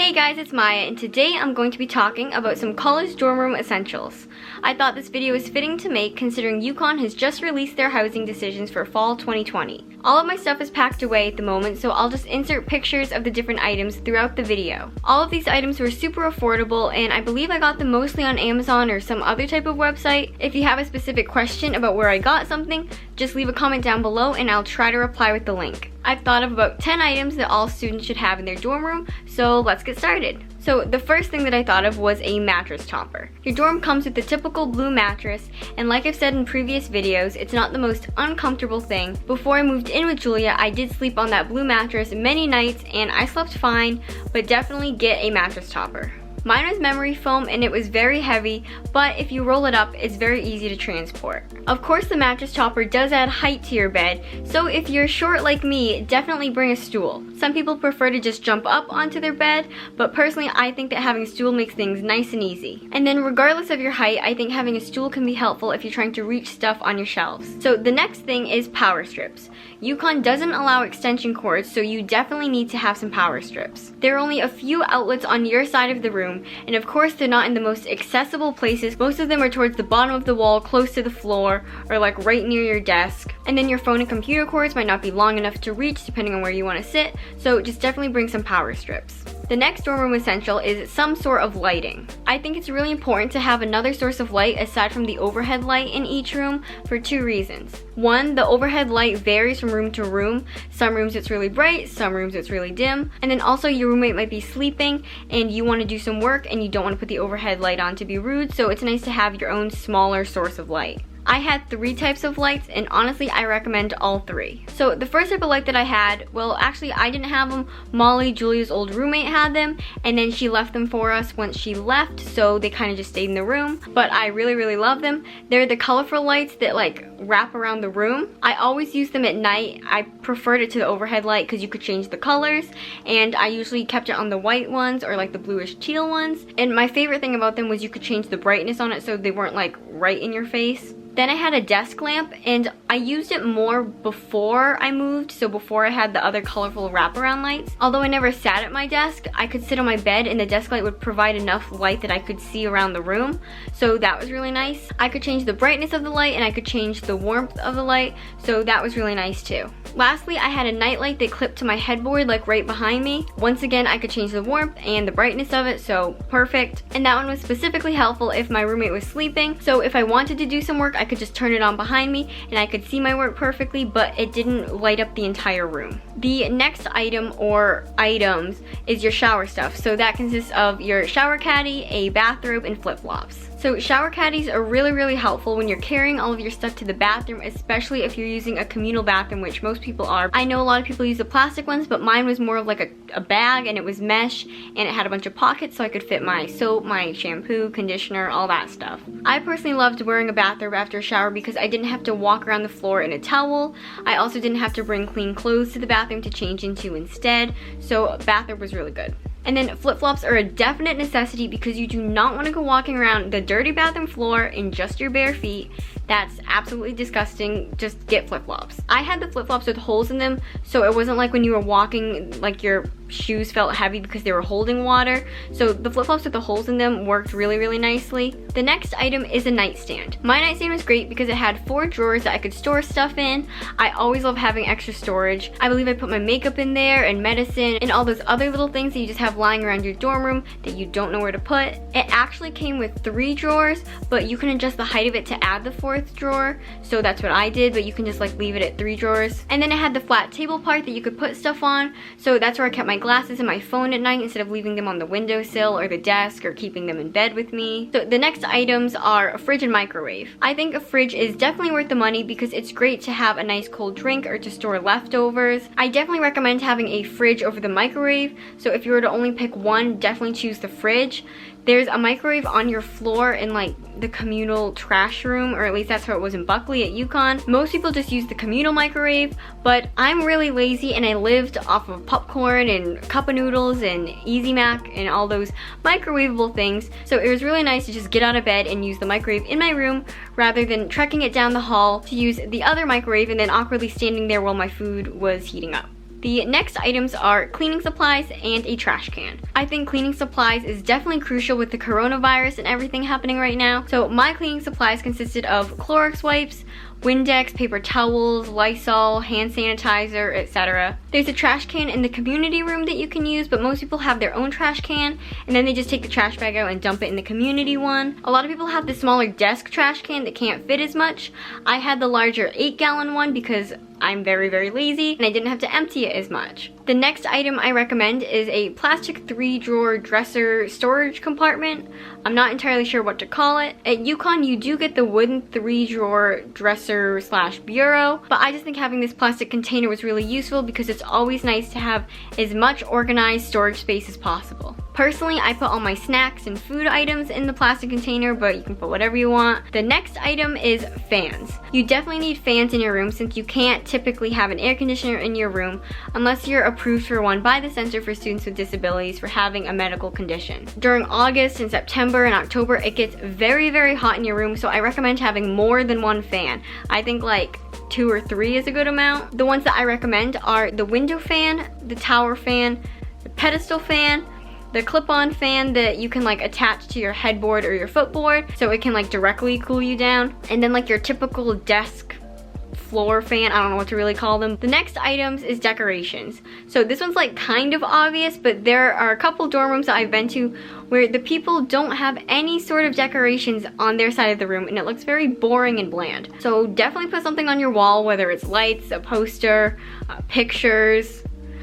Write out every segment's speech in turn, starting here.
Hey guys, it's Maya, and today I'm going to be talking about some college dorm room essentials. I thought this video was fitting to make considering UConn has just released their housing decisions for fall 2020. All of my stuff is packed away at the moment, so I'll just insert pictures of the different items throughout the video. All of these items were super affordable, and I believe I got them mostly on Amazon or some other type of website. If you have a specific question about where I got something, just leave a comment down below and I'll try to reply with the link. I've thought of about 10 items that all students should have in their dorm room, so let's get started. So the first thing that I thought of was a mattress topper. Your dorm comes with the typical blue mattress, and like I've said in previous videos, it's not the most uncomfortable thing. Before I moved in with Julia, I did sleep on that blue mattress many nights and I slept fine, but definitely get a mattress topper. Mine was memory foam and it was very heavy, but if you roll it up, it's very easy to transport. Of course, the mattress topper does add height to your bed, so if you're short like me, definitely bring a stool. Some people prefer to just jump up onto their bed, but personally I think that having a stool makes things nice and easy. And then regardless of your height, I think having a stool can be helpful if you're trying to reach stuff on your shelves. So the next thing is power strips. UConn doesn't allow extension cords, so you definitely need to have some power strips. There are only a few outlets on your side of the room, and of course they're not in the most accessible places. Most of them are towards the bottom of the wall, close to the floor, or like right near your desk. And then your phone and computer cords might not be long enough to reach depending on where you want to sit, so just definitely bring some power strips. The next dorm room essential is some sort of lighting. I think it's really important to have another source of light aside from the overhead light in each room for two reasons. One, the overhead light varies from room to room. Some rooms it's really bright, some rooms it's really dim. And then also your roommate might be sleeping and you want to do some work and you don't want to put the overhead light on to be rude, so it's nice to have your own smaller source of light. I had 3 types of lights, and honestly I recommend all 3. So the first type of light that I had, well actually I didn't have them. Molly, Julia's old roommate, had them, and then she left them for us once she left, so they kind of just stayed in the room. But I really love them. They're the colorful lights that like wrap around the room. I always use them at night. I preferred it to the overhead light because you could change the colors, and I usually kept it on the white ones or like the bluish teal ones. And my favorite thing about them was you could change the brightness on it so they weren't like right in your face. Then I had a desk lamp, and I used it more before I moved, so before I had the other colorful wraparound lights. Although I never sat at my desk, I could sit on my bed and the desk light would provide enough light that I could see around the room, so that was really nice. I could change the brightness of the light and I could change the warmth of the light, so that was really nice too. Lastly, I had a night light that clipped to my headboard like right behind me. Once again, I could change the warmth and the brightness of it, so perfect. And that one was specifically helpful if my roommate was sleeping, so if I wanted to do some work, I could just turn it on behind me and I could see my work perfectly, but it didn't light up the entire room. The next item or items is your shower stuff. So that consists of your shower caddy, a bathrobe, and flip-flops. So shower caddies are really helpful when you're carrying all of your stuff to the bathroom, especially if you're using a communal bathroom, which most people are. I know a lot of people use the plastic ones, but mine was more of like a bag, and it was mesh, and it had a bunch of pockets so I could fit my soap, my shampoo, conditioner, all that stuff. I personally loved wearing a bathrobe after a shower because I didn't have to walk around the floor in a towel. I also didn't have to bring clean clothes to the bathroom to change into instead, so a bathrobe was really good. And then flip-flops are a definite necessity because you do not want to go walking around the dirty bathroom floor in just your bare feet. That's absolutely disgusting. Just get flip-flops. I had the flip-flops with holes in them, so it wasn't like when you were walking, like your shoes felt heavy because they were holding water. So the flip-flops with the holes in them worked really nicely. The next item is a nightstand. My nightstand was great because it had 4 drawers that I could store stuff in. I always love having extra storage. I believe I put my makeup in there and medicine and all those other little things that you just have lying around your dorm room that you don't know where to put. It actually came with 3 drawers, but you can adjust the height of it to add the 4th drawer, so that's what I did, but you can just like leave it at 3 drawers. And then it had the flat table part that you could put stuff on, so that's where I kept my glasses and my phone at night instead of leaving them on the windowsill or the desk or keeping them in bed with me. So the next items are a fridge and microwave. I think a fridge is definitely worth the money because it's great to have a nice cold drink or to store leftovers. I definitely recommend having a fridge over the microwave, so if you were to only pick one, definitely choose the fridge. There's a microwave on your floor in like the communal trash room, or at least that's how it was in Buckley at UConn. Most people just use the communal microwave, but I'm really lazy and I lived off of popcorn and cup of noodles and Easy Mac and all those microwavable things. So it was really nice to just get out of bed and use the microwave in my room rather than trekking it down the hall to use the other microwave and then awkwardly standing there while my food was heating up. The next items are cleaning supplies and a trash can. I think cleaning supplies is definitely crucial with the coronavirus and everything happening right now. So my cleaning supplies consisted of Clorox wipes, Windex, paper towels, Lysol, hand sanitizer, etc. There's a trash can in the community room that you can use, but most people have their own trash can, and then they just take the trash bag out and dump it in the community one. A lot of people have the smaller desk trash can that can't fit as much. I had the larger 8-gallon one because I'm very, very lazy and I didn't have to empty it as much. The next item I recommend is a plastic 3-drawer dresser storage compartment. I'm not entirely sure what to call it. At UConn, you do get the wooden 3-drawer dresser slash bureau, but I just think having this plastic container was really useful because it's always nice to have as much organized storage space as possible. Personally, I put all my snacks and food items in the plastic container, but you can put whatever you want. The next item is fans. You definitely need fans in your room since you can't typically have an air conditioner in your room unless you're approved for one by the Center for Students with Disabilities for having a medical condition. During August and September and October, it gets very, very hot in your room, so I recommend having more than one fan. I think like 2 or 3 is a good amount. The ones that I recommend are the window fan, the tower fan, the pedestal fan, the clip-on fan that you can like attach to your headboard or your footboard so it can like directly cool you down, and then like your typical desk floor fan, I don't know what to really call them. The next items is decorations. So this one's like kind of obvious, but there are a couple dorm rooms that I've been to where the people don't have any sort of decorations on their side of the room and it looks very boring and bland. So definitely put something on your wall, whether it's lights, a poster, pictures,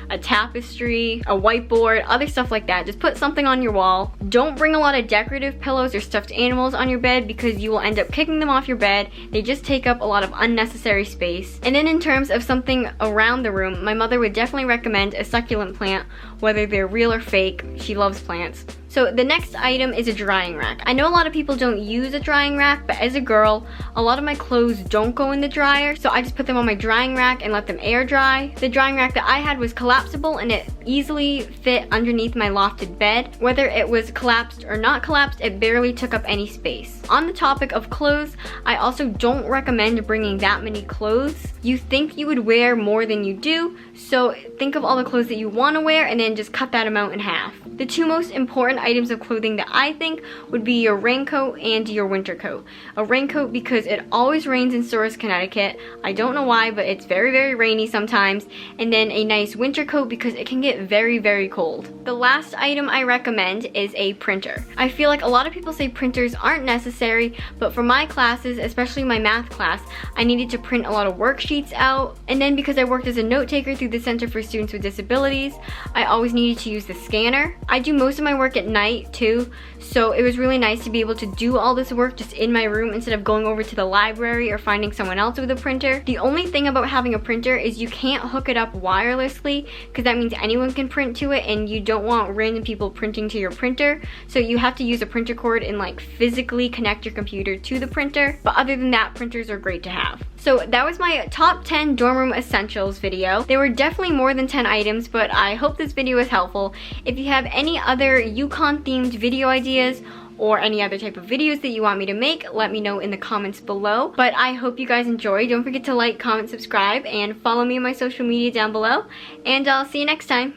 a tapestry, a whiteboard, other stuff like that. Just put something on your wall. Don't bring a lot of decorative pillows or stuffed animals on your bed because you will end up kicking them off your bed. They just take up a lot of unnecessary space. And then in terms of something around the room, my mother would definitely recommend a succulent plant, whether they're real or fake. She loves plants. So the next item is a drying rack. I know a lot of people don't use a drying rack, but as a girl, a lot of my clothes don't go in the dryer, so I just put them on my drying rack and let them air dry. The drying rack that I had was collapsible and it easily fit underneath my lofted bed. Whether it was collapsed or not collapsed, it barely took up any space. On the topic of clothes, I also don't recommend bringing that many clothes. You think you would wear more than you do, so think of all the clothes that you want to wear and then just cut that amount in half. The 2 most important items of clothing that I think would be your raincoat and your winter coat. A raincoat because it always rains in Soares, Connecticut. I don't know why, but it's very, very rainy sometimes. And then a nice winter coat because it can get very, very cold. The last item I recommend is a printer. I feel like a lot of people say printers aren't necessary, but for my classes, especially my math class, I needed to print a lot of worksheets out. And then because I worked as a note taker through the Center for Students with Disabilities, I always needed to use the scanner. I do most of my work at night too, so it was really nice to be able to do all this work just in my room instead of going over to the library or finding someone else with a printer. The only thing about having a printer is you can't hook it up wirelessly because that means anyone can print to it and you don't want random people printing to your printer, so you have to use a printer cord and like physically connect your computer to the printer. But other than that, printers are great to have. So that was my top 10 dorm room essentials video. There were definitely more than 10 items, but I hope this video was helpful. If you have any other UConn themed video ideas or any other type of videos that you want me to make, let me know in the comments below. But I hope you guys enjoyed. Don't forget to like, comment, subscribe, and follow me on my social media down below. And I'll see you next time.